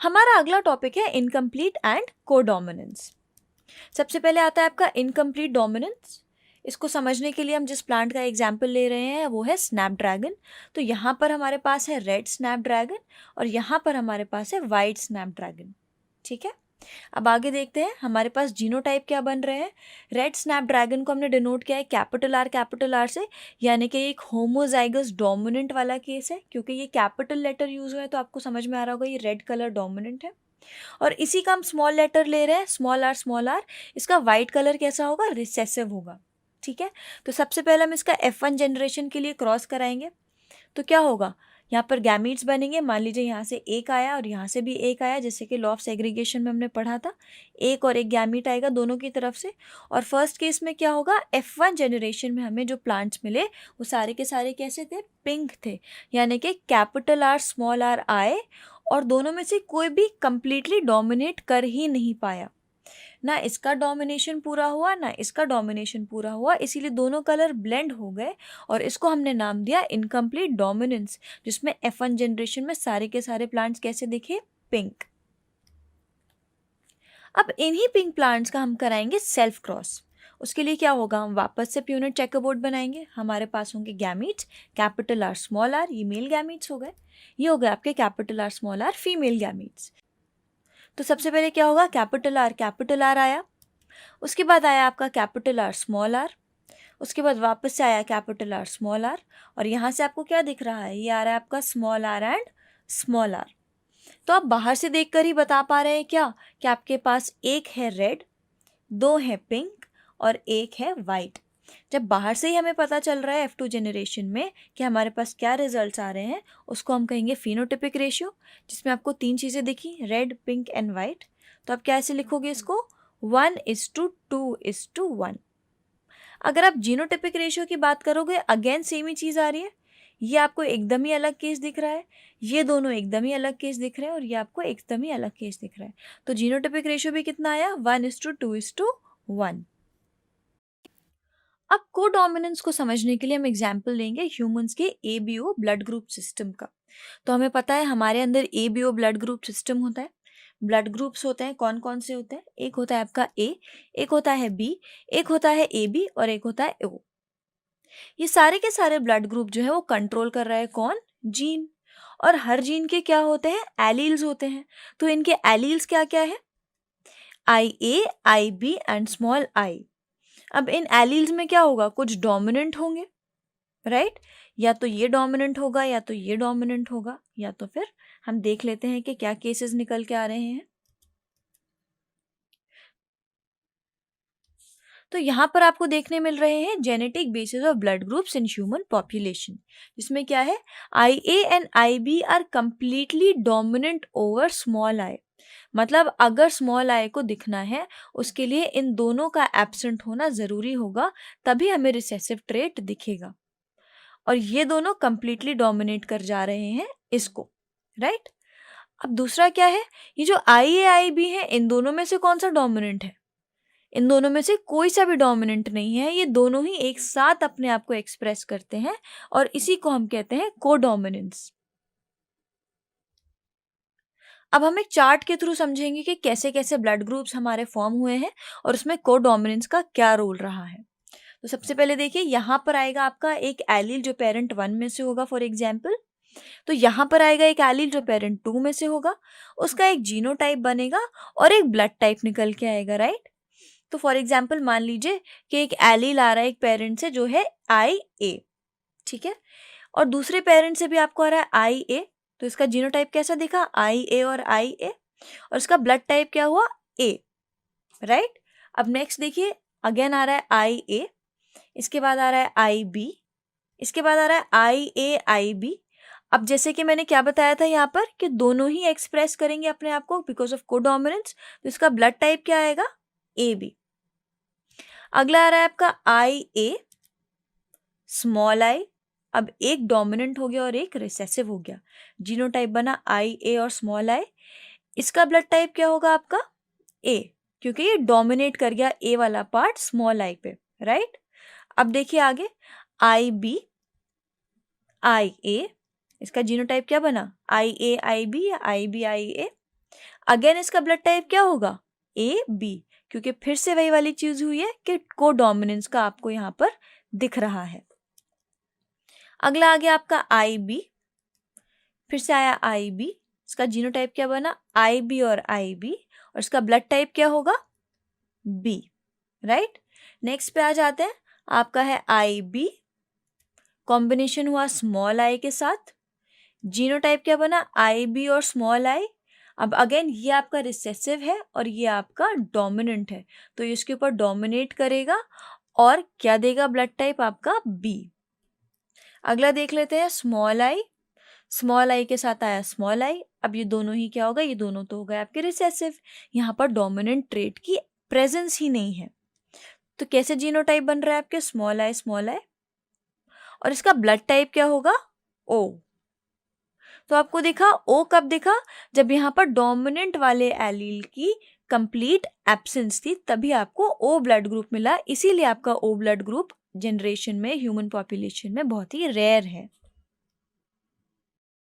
हमारा अगला टॉपिक है इनकम्प्लीट एंड कोडोमिनेंस। सबसे पहले आता है आपका इनकम्प्लीट डोमिनेंस। इसको समझने के लिए हम जिस प्लांट का एग्जाम्पल ले रहे हैं वो है स्नैपड्रैगन। तो यहाँ पर हमारे पास है रेड स्नैपड्रैगन और यहाँ पर हमारे पास है वाइट स्नैपड्रैगन। ठीक है, अब आगे देखते हैं हमारे पास जीनोटाइप क्या बन रहे हैं। रेड स्नैपड्रैगन को हमने डिनोट किया है कैपिटल आर से, यानी कि एक होमोजाइगस डोमिनेंट वाला केस है। क्योंकि ये कैपिटल लेटर यूज हुआ है तो आपको समझ में आ रहा होगा ये रेड कलर डोमिनेंट है। और इसी का हम स्मॉल लेटर ले रहे हैं, स्मॉल आर। इसका वाइट कलर कैसा होगा, रिसेसिव होगा। ठीक है, तो सबसे पहले हम इसका F1 जनरेशन के लिए क्रॉस कराएंगे। तो क्या होगा, यहाँ पर गैमीट्स बनेंगे। मान लीजिए यहाँ से एक आया और यहाँ से भी एक आया, जैसे कि लॉ ऑफ सेग्रीगेशन में हमने पढ़ा था, एक और एक गैमीट आएगा दोनों की तरफ से। और फर्स्ट केस में क्या होगा, F1 जनरेशन में हमें जो प्लांट्स मिले वो सारे के सारे कैसे थे, पिंक थे। यानी कि कैपिटल आर स्मॉल आर आए और दोनों में से कोई भी कंप्लीटली डोमिनेट कर ही नहीं पाया। ना इसका डोमिनेशन पूरा हुआ ना इसका डोमिनेशन पूरा हुआ, इसीलिए दोनों कलर ब्लेंड हो गए और इसको हमने नाम दिया इनकम्प्लीट डोमिनेंस, जिसमें F1 जनरेशन में सारे के सारे प्लांट्स कैसे दिखे, पिंक। अब इन्हीं पिंक प्लांट्स का हम कराएंगे सेल्फ क्रॉस। उसके लिए क्या होगा, हम वापस से प्यूनेट चेकरबोर्ड बनाएंगे। हमारे पास होंगे gametes, capital R small R, ये मेल गैमीट्स हो गए। ये हो गए आपके capital R small R female gametes. तो सबसे पहले क्या होगा, कैपिटल आर आया, उसके बाद आया आपका कैपिटल आर स्मॉल आर, उसके बाद वापस से आया कैपिटल आर स्मॉल आर, और यहाँ से आपको क्या दिख रहा है, ये आ रहा है आपका small R and small R. तो आप बाहर से देखकर ही बता पा रहे हैं क्या कि आपके पास एक है रेड, दो है पिंक और एक है वाइट। जब बाहर से ही हमें पता चल रहा है F2 जनरेशन में कि हमारे पास क्या रिजल्ट्स आ रहे हैं, उसको हम कहेंगे फिनोटिपिक रेशियो, जिसमें आपको तीन चीज़ें दिखी, रेड पिंक एंड वाइट। तो आप कैसे लिखोगे इसको, 1:2:1। अगर आप जीनोटिपिक रेशियो की बात करोगे, अगेन सेम ही चीज़ आ रही है। ये आपको एकदम ही अलग केस दिख रहा है, ये दोनों एकदम ही अलग केस दिख रहे हैं और ये आपको एकदम ही अलग केस दिख रहा है। तो जीनोटिपिक रेशियो भी कितना आया, 1:2:1। अब कोडोमिनेंस को समझने के लिए हम एग्जाम्पल लेंगे ह्यूमंस के ABO ब्लड ग्रुप सिस्टम का। तो हमें पता है हमारे अंदर ABO ब्लड ग्रुप सिस्टम होता है। ब्लड ग्रुप्स होते हैं, कौन कौन से होते हैं, एक होता है आपका A, एक होता है B, एक होता है AB और एक होता है O। ये सारे के सारे ब्लड ग्रुप जो है वो कंट्रोल कर रहा है कौन, जीन। और हर जीन के क्या होते हैं, एलील्स होते हैं। तो इनके एलील्स क्या क्या है, IA, IB and small I। अब इन एलील्स में क्या होगा, कुछ डोमिनेंट होंगे, राइट। या तो ये डोमिनेंट होगा या तो ये डोमिनेंट होगा, या तो फिर हम देख लेते हैं कि क्या केसेस निकल के आ रहे हैं। तो यहाँ पर आपको देखने मिल रहे हैं genetic basis of blood groups in human population, जिसमें क्या है, IA and IB are completely dominant over small I. मतलब अगर स्मॉल आई को दिखना है उसके लिए इन दोनों का एब्सेंट होना ज़रूरी होगा, तभी हमें रिसेसिव ट्रेट दिखेगा। और ये दोनों कंप्लीटली डोमिनेट कर जा रहे हैं इसको, राइट। अब दूसरा क्या है, ये जो IA IB है, इन दोनों में से कौन सा डोमिनेंट है, इन दोनों में से कोई सा भी डोमिनेंट नहीं है। ये दोनों ही एक साथ अपने आप को एक्सप्रेस करते हैं और इसी को हम कहते हैं कोडोमिनेंस। अब हम एक चार्ट के थ्रू समझेंगे कि कैसे कैसे ब्लड ग्रुप्स हमारे फॉर्म हुए हैं और उसमें कोडोमिनेंस का क्या रोल रहा है। तो सबसे पहले देखिए, यहाँ पर आएगा आपका एक एलील जो पेरेंट 1 में से होगा, फॉर एग्जाम्पल। तो यहाँ पर आएगा एक एलील जो पेरेंट 2 में से होगा, उसका एक जीनोटाइप बनेगा और एक ब्लड टाइप निकल के आएगा, राइट। तो फॉर एग्जाम्पल मान लीजिए कि एक एलील आ रहा है एक पेरेंट से जो है IA, ठीक है, और दूसरे पेरेंट से भी आपको आ रहा है IA। तो इसका जीनोटाइप कैसा दिखा, IA और IA, और इसका ब्लड टाइप क्या हुआ, A, राइट। अब नेक्स्ट देखिए, अगेन आ रहा है IA, इसके बाद आ रहा है IB, इसके बाद आ रहा है IA IB। अब जैसे कि मैंने क्या बताया था यहाँ पर कि दोनों ही एक्सप्रेस करेंगे अपने आप को बिकॉज ऑफ कोडोमिनेंस, तो इसका ब्लड टाइप क्या आएगा, AB। अगला आ रहा है आपका IA स्मॉल आई। अब एक डोमिनेंट हो गया और एक रिसेसिव हो गया, जीनोटाइप बना IA और स्मॉल आई। इसका ब्लड टाइप क्या होगा आपका, A, क्योंकि ये डोमिनेट कर गया A वाला पार्ट स्मॉल आई पे, राइट। अब देखिए आगे, IB IA, इसका जीनोटाइप क्या बना, IA IB या IB IA। अगेन इसका ब्लड टाइप क्या होगा? ए बी, क्योंकि फिर से वही वाली चीज हुई है कि कोडोमिनेंस का आपको यहाँ पर दिख रहा है। अगला आ गया आपका आई बी, फिर से आया आई बी, इसका जीनोटाइप क्या बना? आई बी और आई बी, और इसका ब्लड टाइप क्या होगा? B, right. नेक्स्ट पे आ जाते हैं, आपका है आई बी, कॉम्बिनेशन हुआ स्मॉल आई के साथ, जीनोटाइप क्या बना? आई बी और स्मॉल आई। अब अगेन ये आपका रिसेसिव है और ये आपका डोमिनेंट है, तो ये इसके ऊपर डोमिनेट करेगा और क्या देगा ब्लड टाइप? आपका बी। अगला देख लेते हैं स्मॉल आई के साथ आया स्मॉल आई। अब ये दोनों ही क्या होगा? ये दोनों तो हो गए आपके रिसेसिव, यहाँ पर डोमिनेंट ट्रेट की प्रेजेंस ही नहीं है। तो कैसे जीनोटाइप बन रहा है आपके? स्मॉल आई, और इसका ब्लड टाइप क्या होगा? ओ। तो आपको दिखा ओ कब दिखा? जब यहाँ पर डोमिनेंट वाले एलील की कंप्लीट एब्सेंस थी, तभी आपको ओ ब्लड ग्रुप मिला। इसीलिए आपका ओ ब्लड ग्रुप जनरेशन में, ह्यूमन पॉपुलेशन में बहुत ही रेयर है।